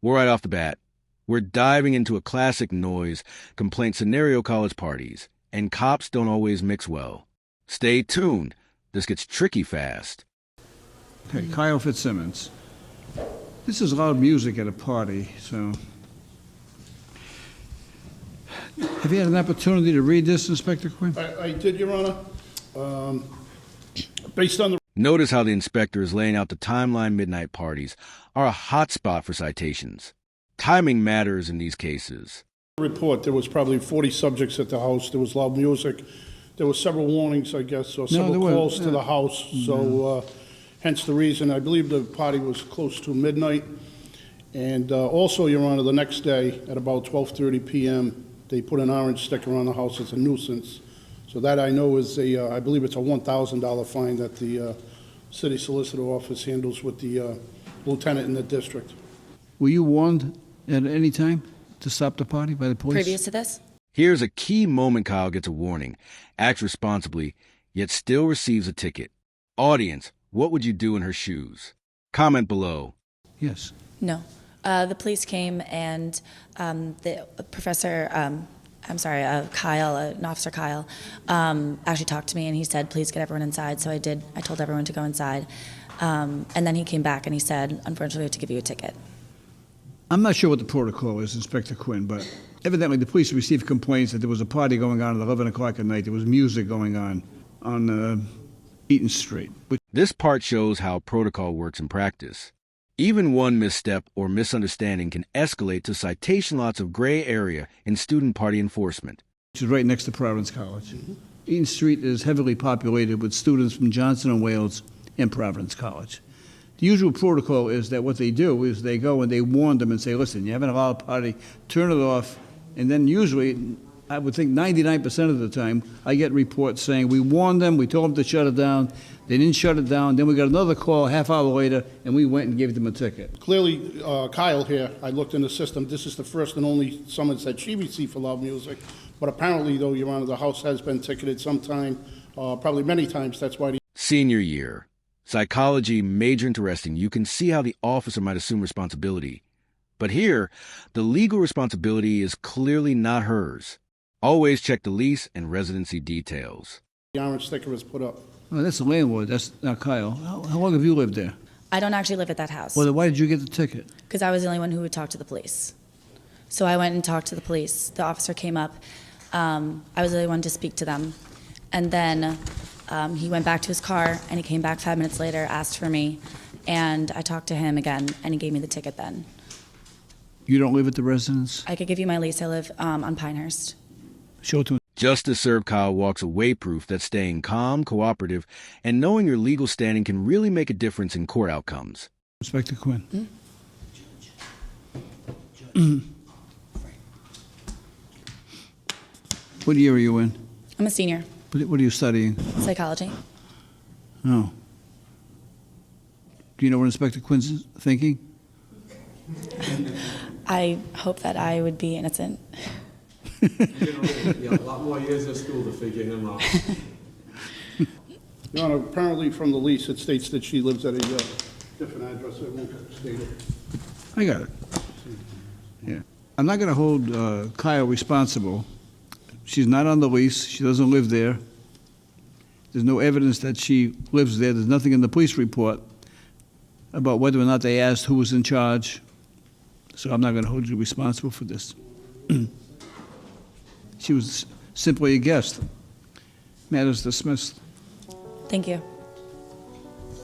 Well, right off the bat, we're diving into a classic noise complaint scenario college parties, and cops don't always mix well. Stay tuned. This gets tricky fast. Okay, Kyle Fitzsimmons. This is loud music at a party, so... Have you had an opportunity to read this, Inspector Quinn? I did, Your Honor. Based on the Notice how the inspector is laying out the timeline. Midnight parties are a hot spot for citations. Timing matters in these cases. report, there was probably 40 subjects at the house. There was loud music. There were several warnings, I guess, or several calls to the house. So hence the reason. I believe the party was close to midnight. And also, Your Honor, the next day at about 12:30 p.m., they put an orange sticker on the house as a nuisance. So that I know is I believe it's a $1,000 fine that the city solicitor office handles with the lieutenant in the district. Were you warned at any time to stop the party by the police? Previous to this? Here's a key moment. Kyle gets a warning, acts responsibly, yet still receives a ticket. Audience, what would you do in her shoes? Comment below. Yes. No. The police came and the professor, Kyle, Officer Kyle, actually talked to me and he said, please get everyone inside. So I did. I told everyone to go inside. And then he came back and he said, unfortunately, we have to give you a ticket. I'm not sure what the protocol is, Inspector Quinn, but evidently the police received complaints that there was a party going on at 11 o'clock at night. There was music going on Eaton Street. This part shows how protocol works in practice. Even one misstep or misunderstanding can escalate to citation lots of gray area in student party enforcement. Which is right next to Providence College. Eaton Street is heavily populated with students from Johnson & Wales and Providence College. The usual protocol is that what they do is they go and they warn them and say, listen, you're having a loud party, turn it off. And then usually, I would think 99% of the time, I get reports saying, we warned them, we told them to shut it down, they didn't shut it down, then we got another call a half hour later, and we went and gave them a ticket. Clearly, Kyle here, I looked in the system, this is the first and only summons that she received for loud music. But apparently, though, Your Honor, the house has been ticketed sometime, probably many times. That's why the Senior year. Psychology, major interesting. You can see how the officer might assume responsibility. But here, the legal responsibility is clearly not hers. Always check the lease and residency details. orange sticker is put up. Oh, that's the landlord, that's not Kyle. How long have you lived there? I don't actually live at that house Well, then why did you get the ticket? because I was the only one who would talk to the police. So I went and talked to the police. The officer came up. I was the only one to speak to them. And then he went back to his car, and he came back 5 minutes later, asked for me, and I talked to him again, and he gave me the ticket then. You don't live at the residence? I could give you my lease. I live on Pinehurst. Show it to him. Justice served. Kyle walks away proof that staying calm, cooperative, and knowing your legal standing can really make a difference in court outcomes. Inspector Quinn. What year are you in? I'm a senior. What are you studying? Psychology. Oh. Do you know what Inspector Quinn's thinking? I hope that I would be innocent. A lot more years of school to figure him out. Your Honor, apparently from the lease, it states that she lives at a different address. I won't state it. I got it. Yeah. I'm not going to hold Kyle responsible. She's not on the lease. She doesn't live there. There's no evidence that she lives there. There's nothing in the police report about whether or not they asked who was in charge. So I'm not going to hold you responsible for this. She was simply a guest. Matters dismissed. Thank you.